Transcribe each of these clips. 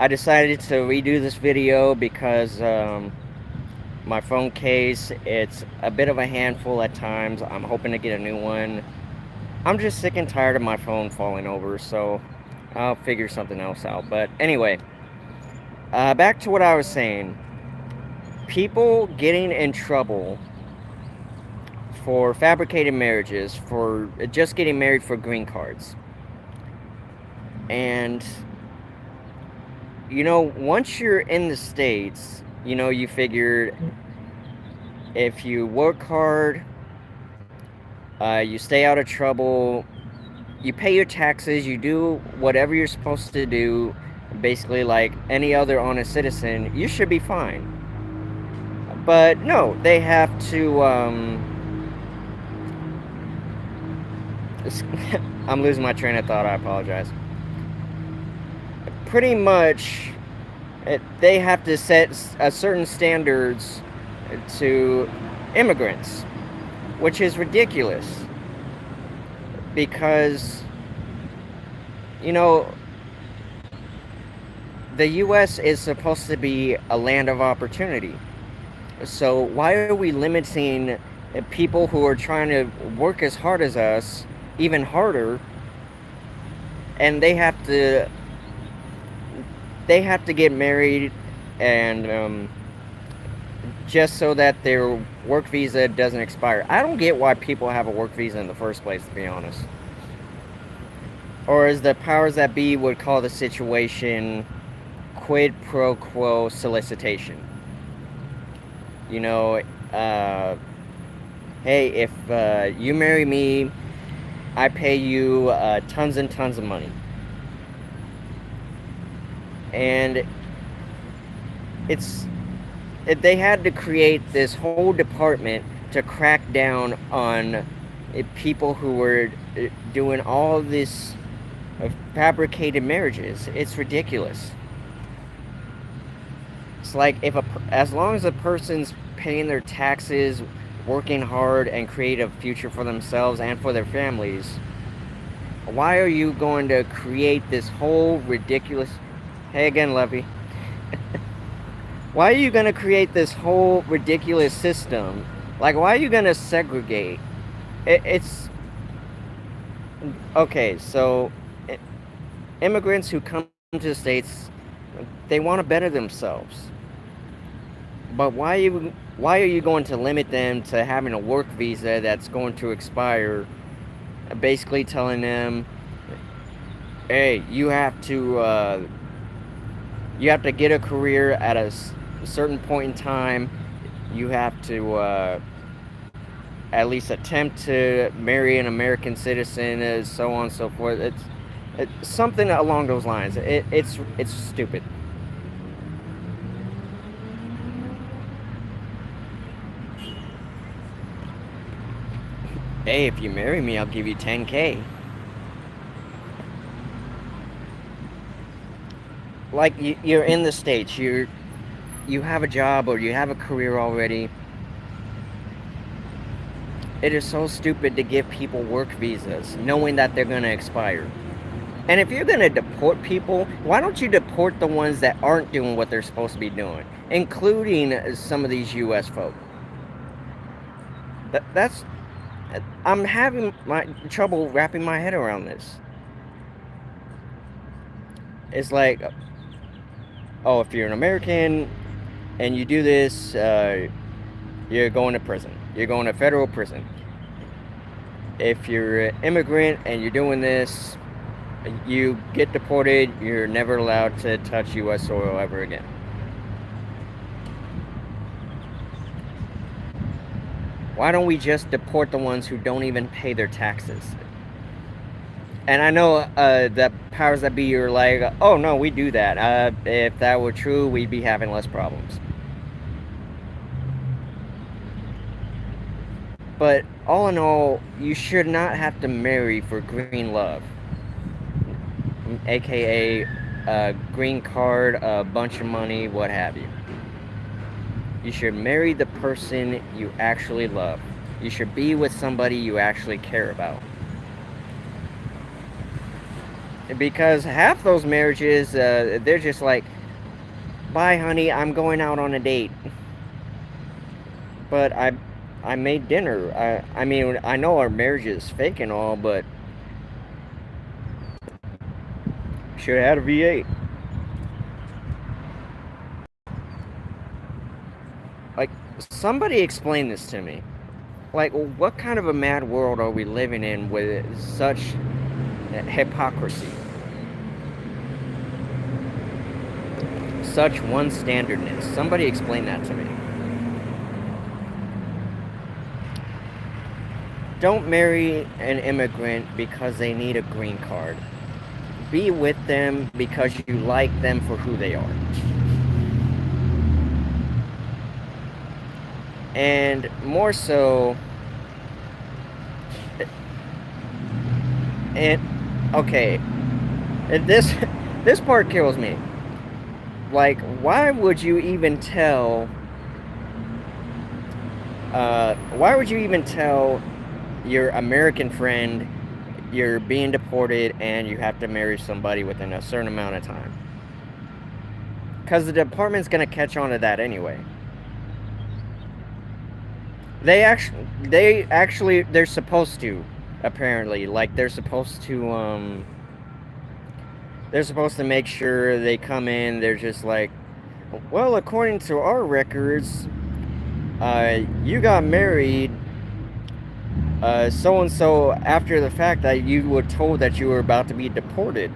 I decided to redo this video because my phone case, it's a bit of a handful at times. I'm hoping to get a new one. I'm just sick and tired of my phone falling over, so I'll figure something else out. But anyway, back to what I was saying. People getting in trouble for fabricated marriages, for just getting married for green cards. And, once you're in the States, you figured if you work hard, you stay out of trouble, you pay your taxes, you do whatever you're supposed to do, basically like any other honest citizen, you should be fine. But no, they have to, I'm losing my train of thought, I apologize. Pretty much, they have to set certain standards to immigrants, which is ridiculous. Because, you know, the U.S. is supposed to be a land of opportunity. So why are we limiting people who are trying to work as hard as us even harder, and they have to get married and just so that their work visa doesn't expire? I don't get why people have a work visa in the first place, to be honest. Or as the powers that be would call the situation, quid pro quo solicitation. You know, hey, if you marry me, I pay you tons and tons of money. And they had to create this whole department to crack down on people who were doing all of this fabricated marriages. It's ridiculous. It's like as long as a person's paying their taxes, working hard, and create a future for themselves and for their families, why are you going to create this whole ridiculous... Hey again, Levy. Why are you going to create this whole ridiculous system? Like, why are you going to segregate? It's... Okay, so immigrants who come to the States, they want to better themselves. But why are you going to limit them to having a work visa that's going to expire? Basically telling them, hey, you have to get a career at a certain point in time. You have to at least attempt to marry an American citizen, so on and so forth. It's something along those lines. It's stupid. Hey, if you marry me, I'll give you 10K. Like, you're in the States, you have a job or you have a career already. It is so stupid to give people work visas knowing that they're going to expire. And if you're going to deport people, why don't you deport the ones that aren't doing what they're supposed to be doing, including some of these U.S. folk? That's... I'm having my trouble wrapping my head around this. It's like, oh, if you're an American and you do this, you're going to prison. You're going to federal prison. If you're an immigrant and you're doing this, you get deported. You're never allowed to touch U.S. soil ever again. Why don't we just deport the ones who don't even pay their taxes? And I know that powers that be are like, oh no, we do that. If that were true, we'd be having less problems. But all in all, you should not have to marry for green love, aka green card, a bunch of money, what have you. You should marry the person you actually love. You should be with somebody you actually care about. because half those marriages, they're just like, bye, honey, I'm going out on a date. But I made dinner. I mean, I know our marriage is fake and all, but should have had a V8. Like, somebody explain this to me. Like, what kind of a mad world are we living in with such hypocrisy? Such one standardness. Somebody explain that to me. Don't marry an immigrant because they need a green card. Be with them because you like them for who they are. And more so, and okay, this this part kills me. Like, why would you even tell? Why would you even tell your American friend you're being deported and you have to marry somebody within a certain amount of time? Because the department's gonna catch on to that anyway. They're supposed to, apparently. Like, they're supposed to make sure they come in. They're just like, well, according to our records, you got married so and so after the fact that you were told that you were about to be deported.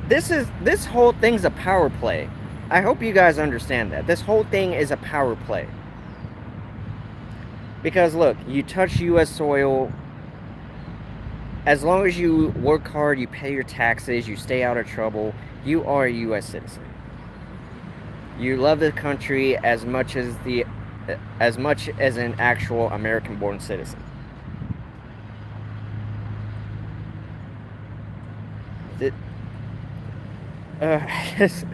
This whole thing's a power play. I hope you guys understand that. This whole thing is a power play. Because look, you touch US soil, as long as you work hard, you pay your taxes, you stay out of trouble, you are a US citizen. You love the country as much as an actual American-born citizen. Th- Uh, this,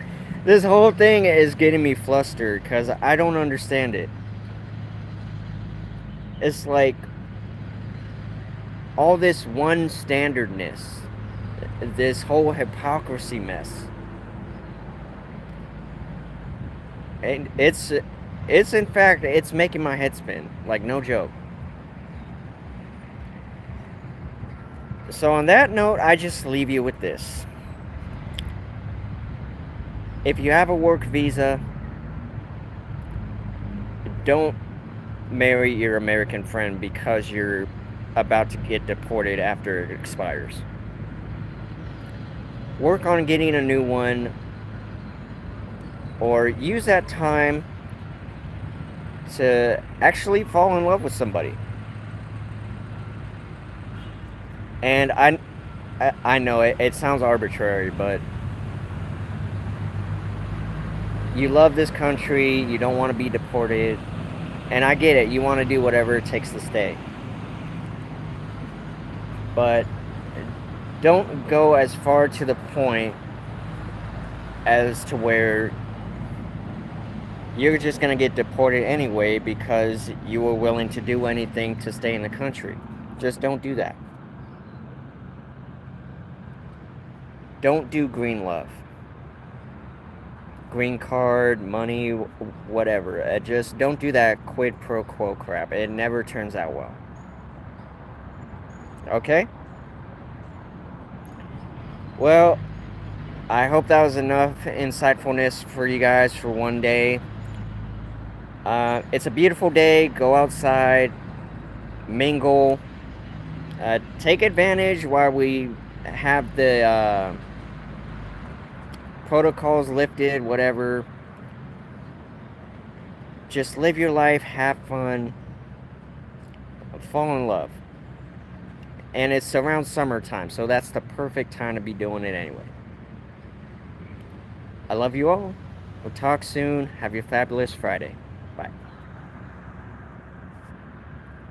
this whole thing is getting me flustered because I don't understand it. It's like all this one standardness, this whole hypocrisy mess. And it's in fact, it's making my head spin, like no joke. So on that note, I just leave you with this. If you have a work visa, don't marry your American friend because you're about to get deported after it expires. Work on getting a new one, or use that time to actually fall in love with somebody. And I know it sounds arbitrary, but you love this country, you don't want to be deported, and I get it, you want to do whatever it takes to stay. But don't go as far to the point as to where you're just going to get deported anyway because you were willing to do anything to stay in the country. Just don't do that. Don't do green love. Green card, money, whatever. Just don't do that quid pro quo crap. It never turns out well. Okay? Well, I hope that was enough insightfulness for you guys for one day. It's a beautiful day. Go outside, mingle, take advantage while we have the protocols lifted, whatever. Just live your life, have fun, fall in love. And it's around summertime, so that's the perfect time to be doing it anyway. I love you all. We'll talk soon. Have your fabulous Friday.